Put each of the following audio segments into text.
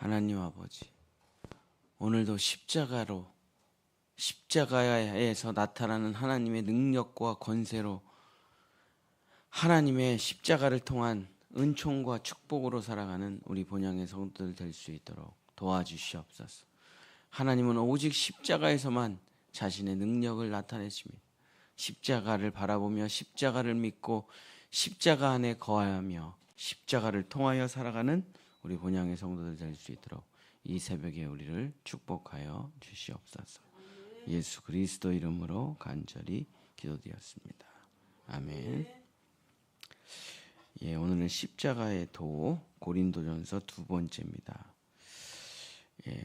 하나님 아버지, 오늘도 십자가에서 나타나는 하나님의 능력과 권세로 하나님의 십자가를 통한 은총과 축복으로 살아가는 우리 본향의 성도들 될 수 있도록 도와주시옵소서. 하나님은 오직 십자가에서만 자신의 능력을 나타내십니다. 십자가를 바라보며 십자가를 믿고 십자가 안에 거하며 십자가를 통하여 살아가는 우리 본향의 성도들 될 수 있도록 이 새벽에 우리를 축복하여 주시옵소서. 예수 그리스도 이름으로 간절히 기도드렸습니다. 아멘. 예, 오늘은 십자가의 도 고린도전서 두 번째입니다. 예,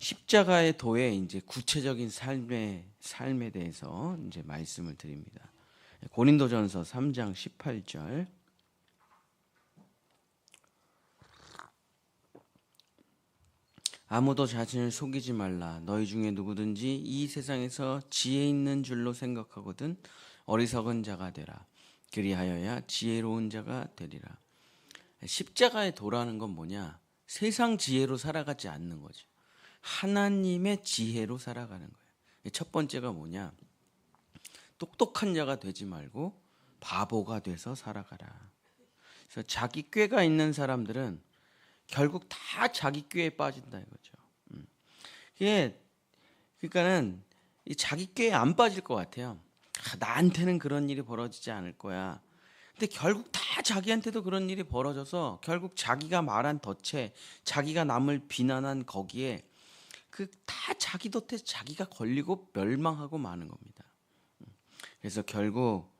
십자가의 도의 이제 구체적인 삶에 대해서 이제 말씀을 드립니다. 고린도전서 3장 18절. 아무도 자신을 속이지 말라. 너희 중에 누구든지 이 세상에서 지혜 있는 줄로 생각하거든 어리석은 자가 되라. 그리하여야 지혜로운 자가 되리라. 십자가의 도라는 건 뭐냐? 세상 지혜로 살아가지 않는 거죠. 하나님의 지혜로 살아가는 거예요. 첫 번째가 뭐냐? 똑똑한 자가 되지 말고 바보가 돼서 살아가라. 그래서 자기 꾀가 있는 사람들은 결국 다 자기 꾀에 빠진다 이거죠. 이게 그러니까는 이 자기 꾀에 안 빠질 것 같아요. 나한테는 그런 일이 벌어지지 않을 거야. 근데 결국 다 자기한테도 그런 일이 벌어져서 결국 자기가 말한 덫에 자기가 남을 비난한 거기에 그 다 자기 덫에 자기가 걸리고 멸망하고 마는 겁니다. 그래서 결국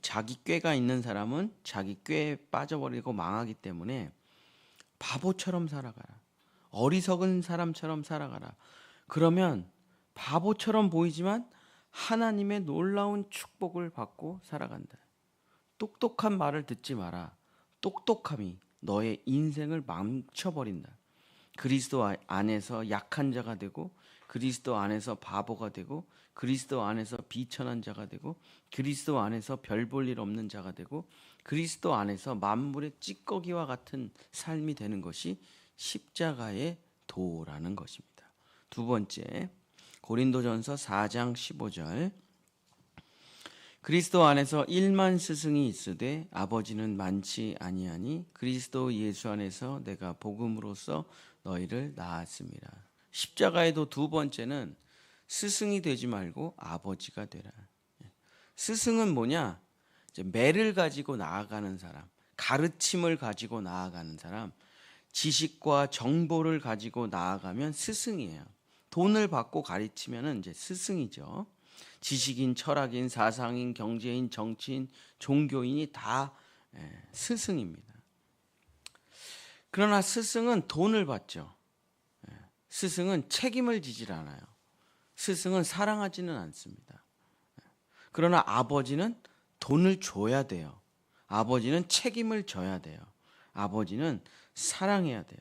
자기 꾀가 있는 사람은 자기 꾀에 빠져버리고 망하기 때문에 바보처럼 살아가라. 어리석은 사람처럼 살아가라. 그러면 바보처럼 보이지만 하나님의 놀라운 축복을 받고 살아간다. 똑똑한 말을 듣지 마라. 똑똑함이 너의 인생을 망쳐버린다. 그리스도 안에서 약한 자가 되고 그리스도 안에서 바보가 되고 그리스도 안에서 비천한 자가 되고 그리스도 안에서 별 볼 일 없는 자가 되고 그리스도 안에서 만물의 찌꺼기와 같은 삶이 되는 것이 십자가의 도라는 것입니다. 두 번째, 고린도전서 4장 15절. 그리스도 안에서 1만 스승이 있으되 아버지는 많지 아니하니 그리스도 예수 안에서 내가 복음으로써 너희를 낳았습니다. 십자가에도 두 번째는 스승이 되지 말고 아버지가 되라. 스승은 뭐냐? 이제 매를 가지고 나아가는 사람, 가르침을 가지고 나아가는 사람, 지식과 정보를 가지고 나아가면 스승이에요. 돈을 받고 가르치면은 이제 스승이죠. 지식인, 철학인, 사상인, 경제인, 정치인, 종교인이 다 스승입니다. 그러나 스승은 돈을 받죠. 스승은 책임을 지질 않아요. 스승은 사랑하지는 않습니다. 그러나 아버지는 돈을 줘야 돼요. 아버지는 책임을 져야 돼요. 아버지는 사랑해야 돼요.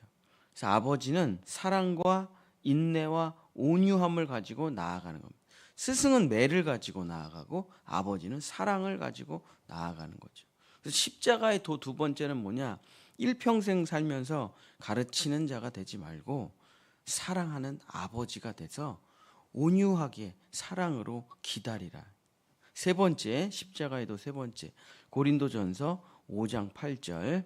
그래서 아버지는 사랑과 인내와 온유함을 가지고 나아가는 겁니다. 스승은 매를 가지고 나아가고 아버지는 사랑을 가지고 나아가는 거죠. 그래서 십자가의 도 두 번째는 뭐냐? 일평생 살면서 가르치는 자가 되지 말고 사랑하는 아버지가 돼서 온유하게 사랑으로 기다리라. 세 번째, 십자가의 도 세 번째, 고린도전서 5장 8절.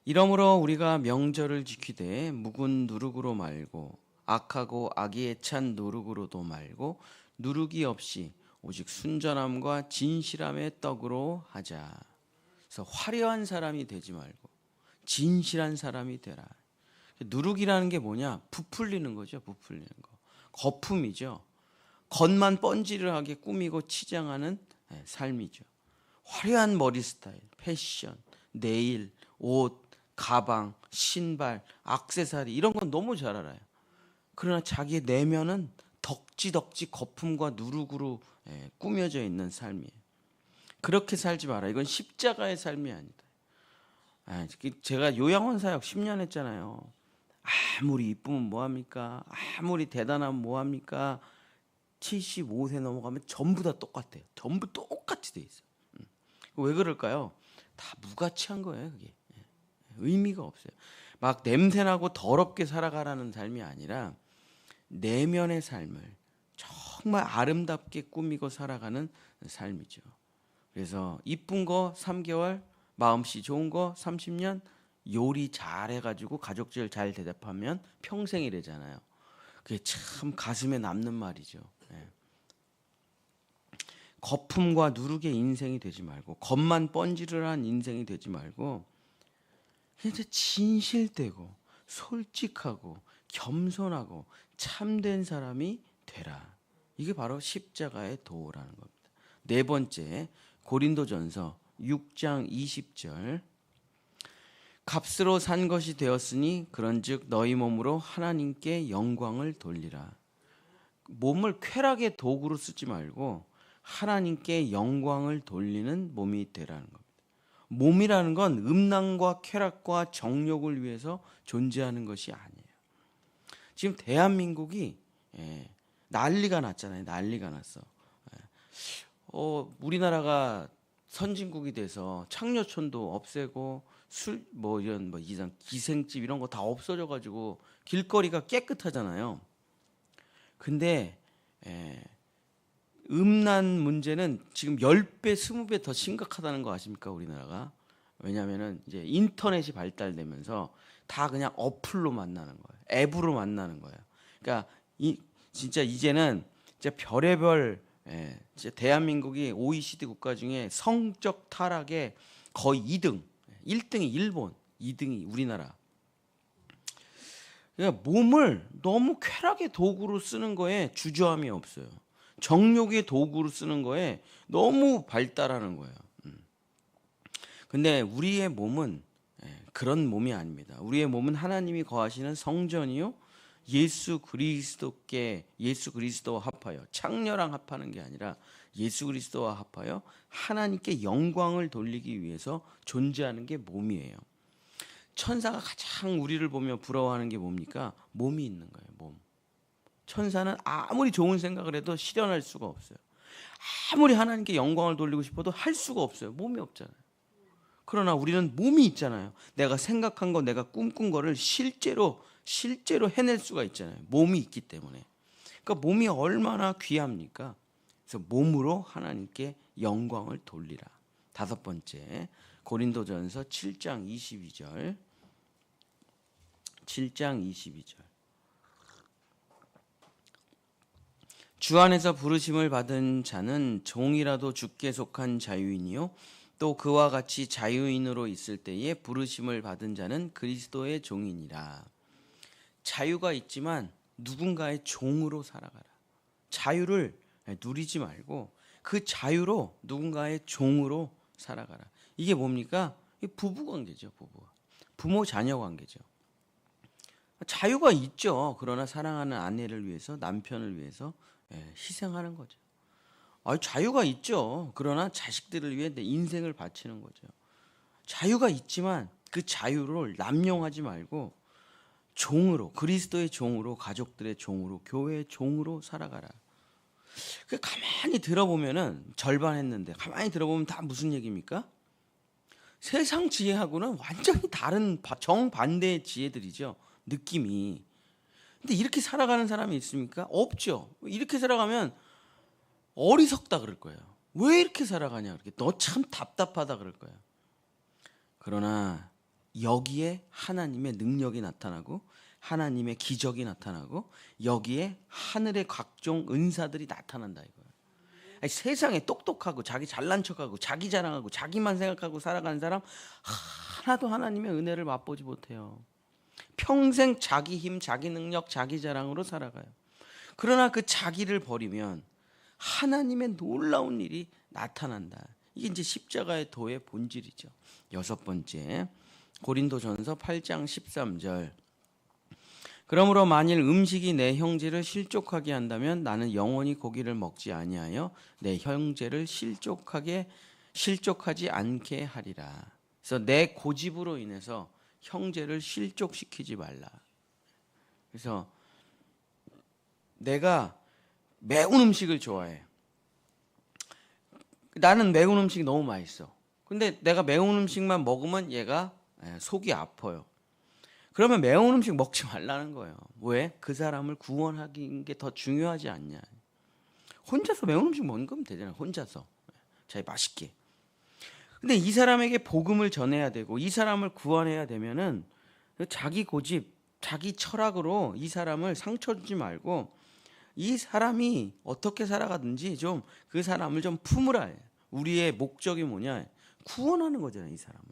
이러므로 우리가 명절을 지키되 묵은 누룩으로 말고 악하고 악에 찬 누룩으로도 말고 누룩이 없이 오직 순전함과 진실함의 떡으로 하자. 그래서 화려한 사람이 되지 말고 진실한 사람이 되라. 누룩이라는 게 뭐냐? 부풀리는 거죠. 부풀리는 거. 거품이죠. 겉만 번지르하게 꾸미고 치장하는 삶이죠. 화려한 머리 스타일, 패션, 네일, 옷, 가방, 신발, 액세서리 이런 건 너무 잘 알아요. 그러나 자기의 내면은 덕지덕지 거품과 누룩으로 꾸며져 있는 삶이에요. 그렇게 살지 마라. 이건 십자가의 삶이 아니다. 제가 요양원 사역 10년 했잖아요. 아무리 이쁘면 뭐합니까? 아무리 대단하면 뭐합니까? 75세 넘어가면 전부 다 똑같아요. 전부 똑같이 돼 있어요. 왜 그럴까요? 다 무가치한 거예요, 그게. 의미가 없어요. 막 냄새나고 더럽게 살아가라는 삶이 아니라 내면의 삶을 정말 아름답게 꾸미고 살아가는 삶이죠. 그래서 이쁜 거 3개월, 마음씨 좋은 거 30년, 요리 잘 해가지고 가족들 잘 대접하면 평생이래잖아요. 그게 참 가슴에 남는 말이죠. 예. 거품과 누룩의 인생이 되지 말고, 겉만 번지르르한 인생이 되지 말고, 그냥 진실되고 솔직하고 겸손하고 참된 사람이 되라. 이게 바로 십자가의 도라는 겁니다. 네 번째, 고린도전서 6장 20절. 값으로 산 것이 되었으니 그런즉 너희 몸으로 하나님께 영광을 돌리라. 몸을 쾌락의 도구로 쓰지 말고 하나님께 영광을 돌리는 몸이 되라는 겁니다. 몸이라는 건 음란과 쾌락과 정욕을 위해서 존재하는 것이 아니에요. 지금 대한민국이 난리가 났잖아요. 난리가 났어. 우리나라가 선진국이 돼서 창녀촌도 없애고 이런 이상 기생집 이런 거 다 없어져 가지고 길거리가 깨끗하잖아요. 근데 음란 문제는 지금 10배, 20배 더 심각하다는 거 아십니까, 우리나라가? 왜냐면은 이제 인터넷이 발달되면서 다 그냥 어플로 만나는 거예요. 앱으로 만나는 거예요. 그러니까 진짜 이제는 진짜 별의별 진짜 대한민국이 OECD 국가 중에 성적 타락의 거의 2등, 1등이 일본, 2등이 우리나라. 그러니까 몸을 너무 쾌락의 도구로 쓰는 거에 주저함이 없어요. 정욕의 도구로 쓰는 거에 너무 발달하는 거예요. 근데 우리의 몸은 그런 몸이 아닙니다. 우리의 몸은 하나님이 거하시는 성전이요, 예수 그리스도와 합하여, 창녀랑 합하는 게 아니라 예수 그리스도와 합하여 하나님께 영광을 돌리기 위해서 존재하는 게 몸이에요. 천사가 가장 우리를 보며 부러워하는 게 뭡니까? 몸이 있는 거예요. 몸. 천사는 아무리 좋은 생각을 해도 실현할 수가 없어요. 아무리 하나님께 영광을 돌리고 싶어도 할 수가 없어요. 몸이 없잖아요. 그러나 우리는 몸이 있잖아요. 내가 생각한 거, 내가 꿈꾼 거를 실제로 해낼 수가 있잖아요. 몸이 있기 때문에. 그러니까 몸이 얼마나 귀합니까? 그래서 몸으로 하나님께 영광을 돌리라. 다섯 번째, 고린도전서 7장 22절. 7장 22절. 주 안에서 부르심을 받은 자는 종이라도 주께 속한 자유인이요, 또 그와 같이 자유인으로 있을 때에 부르심을 받은 자는 그리스도의 종이니라. 자유가 있지만 누군가의 종으로 살아가라. 자유를 누리지 말고 그 자유로 누군가의 종으로 살아가라. 이게 뭡니까? 부부관계죠. 부모 자녀 관계죠. 자유가 있죠. 그러나 사랑하는 아내를 위해서, 남편을 위해서 희생하는 거죠. 자유가 있죠. 그러나 자식들을 위해 내 인생을 바치는 거죠. 자유가 있지만 그 자유를 남용하지 말고 종으로, 그리스도의 종으로, 가족들의 종으로, 교회의 종으로 살아가라. 가만히 들어보면은, 절반 했는데 가만히 들어보면 다 무슨 얘기입니까? 세상 지혜하고는 완전히 다른 정반대의 지혜들이죠. 느낌이. 근데 이렇게 살아가는 사람이 있습니까? 없죠. 이렇게 살아가면 어리석다 그럴 거예요. 왜 이렇게 살아가냐, 그렇게 너 참 답답하다 그럴 거예요. 그러나 여기에 하나님의 능력이 나타나고 하나님의 기적이 나타나고 여기에 하늘의 각종 은사들이 나타난다 이거예요. 아니, 세상에 똑똑하고 자기 잘난 척하고 자기 자랑하고 자기만 생각하고 살아가는 사람 하나도 하나님의 은혜를 맛보지 못해요. 평생 자기 힘, 자기 능력, 자기 자랑으로 살아가요. 그러나 그 자기를 버리면 하나님의 놀라운 일이 나타난다. 이게 이제 십자가의 도의 본질이죠. 여섯 번째, 고린도전서 8장 13절. 그러므로 만일 음식이 내 형제를 실족하게 한다면 나는 영원히 고기를 먹지 아니하여 내 형제를 실족하지 않게 하리라. 그래서 내 고집으로 인해서 형제를 실족시키지 말라. 그래서 내가 매운 음식을 좋아해. 나는 매운 음식이 너무 맛있어. 근데 내가 매운 음식만 먹으면 얘가 속이 아파요. 그러면 매운 음식 먹지 말라는 거예요. 왜? 그 사람을 구원하는 게 더 중요하지 않냐. 혼자서 매운 음식 먹으면 되잖아요. 혼자서 자기 맛있게. 근데 이 사람에게 복음을 전해야 되고 이 사람을 구원해야 되면은 자기 고집, 자기 철학으로 이 사람을 상처 주지 말고 이 사람이 어떻게 살아가든지 좀 그 사람을 좀 품으라. 우리의 목적이 뭐냐? 구원하는 거잖아요, 이 사람을.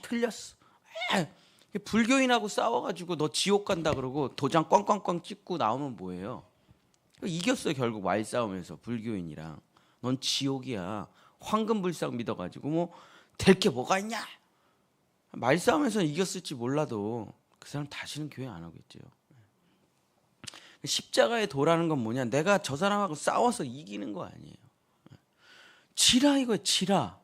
틀렸어. 불교인하고 싸워가지고 너 지옥 간다 그러고 도장 꽝꽝꽝 찍고 나오면 뭐예요? 이겼어요, 결국 말싸움에서 불교인이랑. 넌 지옥이야. 황금불상 믿어가지고 뭐 될 게 뭐가 있냐? 말싸움에서 이겼을지 몰라도 그 사람 다시는 교회 안 오겠죠. 십자가의 도라는 건 뭐냐? 내가 저 사람하고 싸워서 이기는 거 아니에요. 지라 이거야, 지라.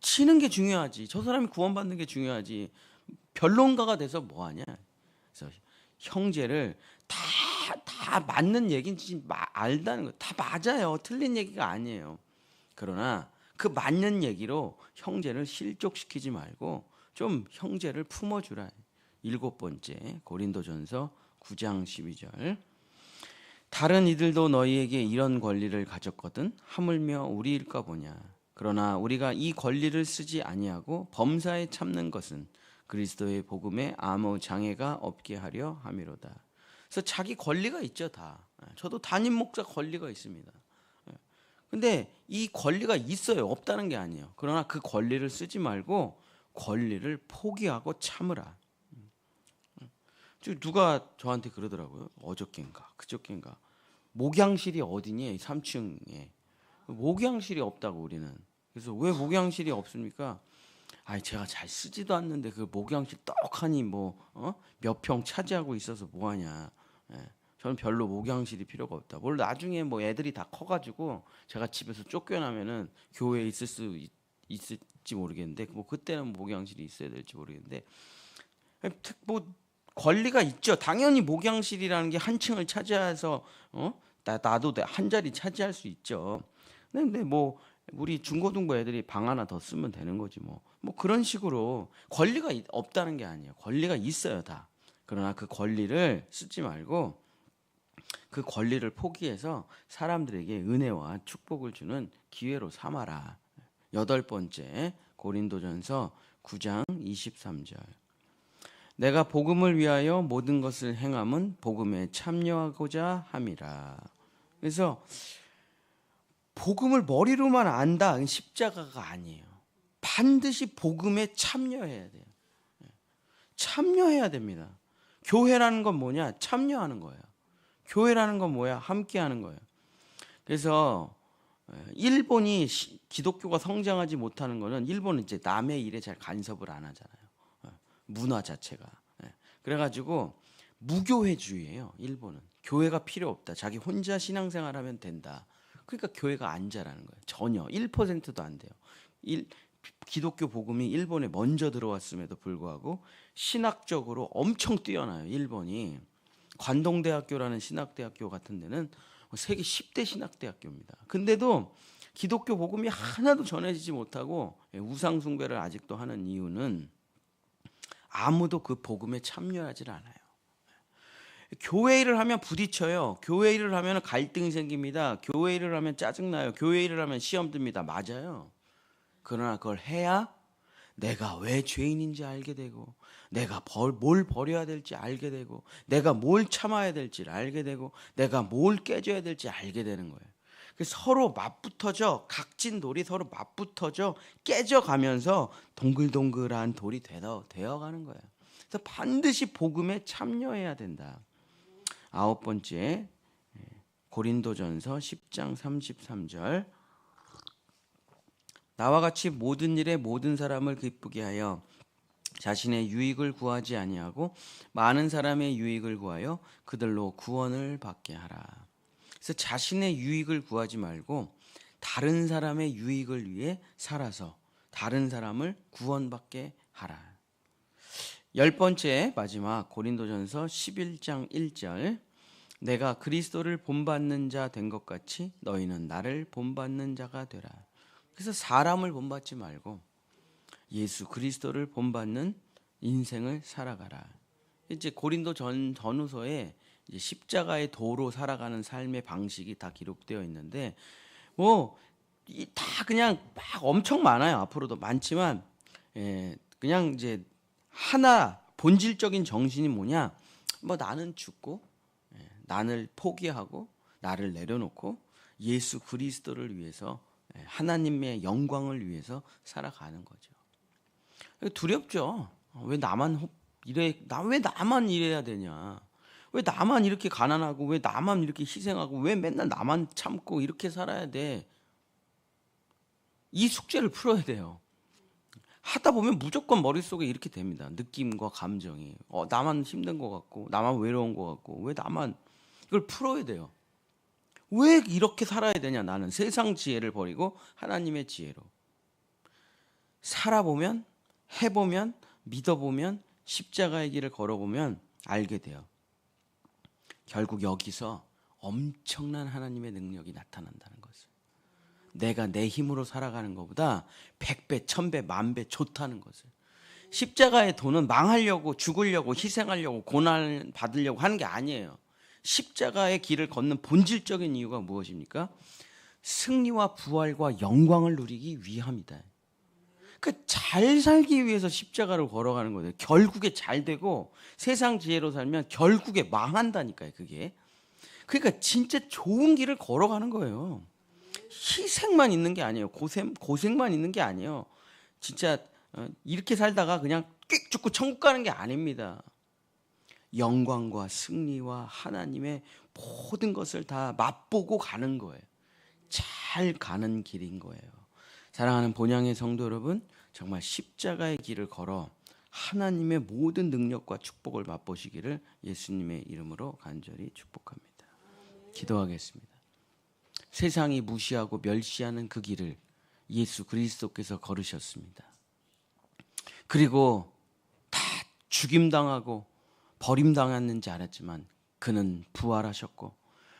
치는 게 중요하지. 저 사람이 구원받는 게 중요하지. 변론가가 돼서 뭐 하냐? 그래서 형제를 다 맞는 얘기인지 알다는 거. 다 맞아요. 틀린 얘기가 아니에요. 그러나 그 맞는 얘기로 형제를 실족시키지 말고 좀 형제를 품어주라. 7번째 고린도전서 9장 12절. 다른 이들도 너희에게 이런 권리를 가졌거든 하물며 우리일까 보냐. 그러나 우리가 이 권리를 쓰지 아니하고 범사에 참는 것은 그리스도의 복음에 아무 장애가 없게 하려 함이로다. 그래서 자기 권리가 있죠, 다. 저도 담임 목사 권리가 있습니다. 근데 이 권리가 있어요. 없다는 게 아니에요. 그러나 그 권리를 쓰지 말고 권리를 포기하고 참으라. 누가 저한테 그러더라고요. 어저께인가 그저께인가. 목양실이 어디니? 3층에. 목양실이 없다고 우리는. 그래서 왜 목양실이 없습니까? 제가 잘 쓰지도 않는데 그 목양실 떡하니 몇 평 차지하고 있어서 뭐 하냐. 저는 별로 목양실이 필요가 없다. 물론 나중에 뭐 애들이 다 커가지고 제가 집에서 쫓겨나면은 교회에 있을지 모르겠는데 뭐 그때는 목양실이 있어야 될지 모르겠는데 뭐 권리가 있죠. 당연히 목양실이라는 게 한 층을 차지해서 나도 한 자리 차지할 수 있죠. 근데 뭐 우리 중고등부 애들이 방 하나 더 쓰면 되는 거지 뭐 그런 식으로 권리가 없다는 게 아니에요. 권리가 있어요, 다. 그러나 그 권리를 쓰지 말고 그 권리를 포기해서 사람들에게 은혜와 축복을 주는 기회로 삼아라. 8번째 고린도전서 9장 23절. 내가 복음을 위하여 모든 것을 행함은 복음에 참여하고자 함이라. 그래서 복음을 머리로만 안다, 십자가가 아니에요. 반드시 복음에 참여해야 돼요. 참여해야 됩니다. 교회라는 건 뭐냐? 참여하는 거예요. 교회라는 건 뭐야? 함께하는 거예요. 그래서 일본이 기독교가 성장하지 못하는 거는 일본은 이제 남의 일에 잘 간섭을 안 하잖아요. 문화 자체가. 그래가지고 무교회주의예요. 일본은 교회가 필요 없다. 자기 혼자 신앙생활하면 된다. 그러니까 교회가 안 자라는 거예요. 전혀 1%도 안 돼요. 기독교 복음이 일본에 먼저 들어왔음에도 불구하고 신학적으로 엄청 뛰어나요. 일본이 관동대학교라는 신학대학교 같은 데는 세계 10대 신학대학교입니다. 근데도 기독교 복음이 하나도 전해지지 못하고 우상 숭배를 아직도 하는 이유는 아무도 그 복음에 참여하지 않아요. 교회 일을 하면 부딪혀요. 교회 일을 하면 갈등이 생깁니다. 교회 일을 하면 짜증나요. 교회 일을 하면 시험 듭니다. 맞아요. 그러나 그걸 해야 내가 왜 죄인인지 알게 되고 내가 뭘 버려야 될지 알게 되고 내가 뭘 참아야 될지 알게 되고 내가 뭘 깨져야 될지 알게 되는 거예요. 서로 맞붙어져, 각진 돌이 서로 맞붙어져 깨져가면서 동글동글한 돌이 되어가는 거예요. 그래서 반드시 복음에 참여해야 된다. 9번째 고린도전서 10장 33절. 나와 같이 모든 일에 모든 사람을 기쁘게 하여 자신의 유익을 구하지 아니하고 많은 사람의 유익을 구하여 그들로 구원을 받게 하라. 그래서 자신의 유익을 구하지 말고 다른 사람의 유익을 위해 살아서 다른 사람을 구원받게 하라. 10번째 마지막 고린도전서 11장 1절. 내가 그리스도를 본받는 자 된 것 같이 너희는 나를 본받는 자가 되라. 그래서 사람을 본받지 말고 예수 그리스도를 본받는 인생을 살아가라. 이제 고린도 전후서에 이제 십자가의 도로 살아가는 삶의 방식이 다 기록되어 있는데 뭐 다 그냥 막 엄청 많아요. 앞으로도 많지만 그냥 이제 하나 본질적인 정신이 뭐냐? 뭐 나는 죽고 나를 포기하고 나를 내려놓고 예수 그리스도를 위해서 하나님의 영광을 위해서 살아가는 거죠. 두렵죠. 왜 나만 왜 나만 이래야 되냐? 왜 나만 이렇게 가난하고 왜 나만 이렇게 희생하고 왜 맨날 나만 참고 이렇게 살아야 돼? 이 숙제를 풀어야 돼요. 하다 보면 무조건 머릿속에 이렇게 됩니다. 느낌과 감정이. 나만 힘든 것 같고 나만 외로운 것 같고 왜 나만 이걸 풀어야 돼요. 왜 이렇게 살아야 되냐? 나는 세상 지혜를 버리고 하나님의 지혜로 살아보면 해보면 믿어보면 십자가의 길을 걸어보면 알게 돼요. 결국 여기서 엄청난 하나님의 능력이 나타난다는 것을. 내가 내 힘으로 살아가는 것보다 100배, 1000배, 10,000배 좋다는 것을. 십자가의 도는 망하려고 죽으려고 희생하려고 고난 받으려고 하는 게 아니에요. 십자가의 길을 걷는 본질적인 이유가 무엇입니까? 승리와 부활과 영광을 누리기 위함이다. 그 잘 살기 위해서 십자가를 걸어가는 거예요. 결국에 잘 되고 세상 지혜로 살면 결국에 망한다니까요. 그게. 그러니까 진짜 좋은 길을 걸어가는 거예요. 희생만 있는 게 아니에요. 고생만 있는 게 아니에요. 진짜 이렇게 살다가 그냥 끽 죽고 천국 가는 게 아닙니다. 영광과 승리와 하나님의 모든 것을 다 맛보고 가는 거예요. 잘 가는 길인 거예요. 사랑하는 본향의 성도 여러분, 정말 십자가의 길을 걸어 하나님의 모든 능력과 축복을 맛보시기를 예수님의 이름으로 간절히 축복합니다. 기도하겠습니다. 세상이 무시하고 멸시하는 그 길을 예수 그리스도께서 걸으셨습니다. 그리고 다 죽임당하고 버림당했는지 알았지만 그는 부활하셨고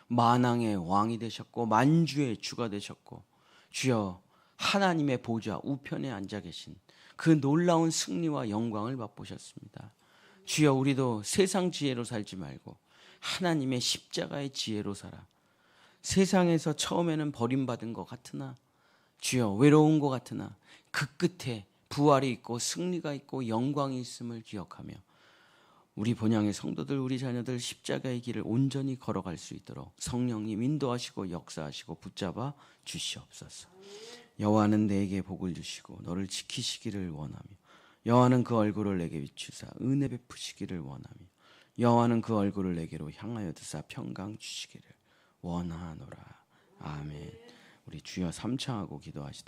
만왕의 왕이 되셨고 만주의 주가 되셨고 주여 하나님의 보좌 우편에 앉아 계신 그 놀라운 승리와 영광을 맛보셨습니다. 주여 우리도 세상 지혜로 살지 말고 하나님의 십자가의 지혜로 살아 세상에서 처음에는 버림받은 것 같으나 주여 외로운 것 같으나 그 끝에 부활이 있고 승리가 있고 영광이 있음을 기억하며 우리 본향의 성도들 우리 자녀들 십자가의 길을 온전히 걸어갈 수 있도록 성령님 인도하시고 역사하시고 붙잡아 주시옵소서. 여호와는 내게 복을 주시고 너를 지키시기를 원하며 여호와는 그 얼굴을 내게 비추사 은혜 베푸시기를 원하며 여호와는 그 얼굴을 내게로 향하여 드사 평강 주시기를 원하노라. 아멘. 우리 주여 삼창하고 기도하시다.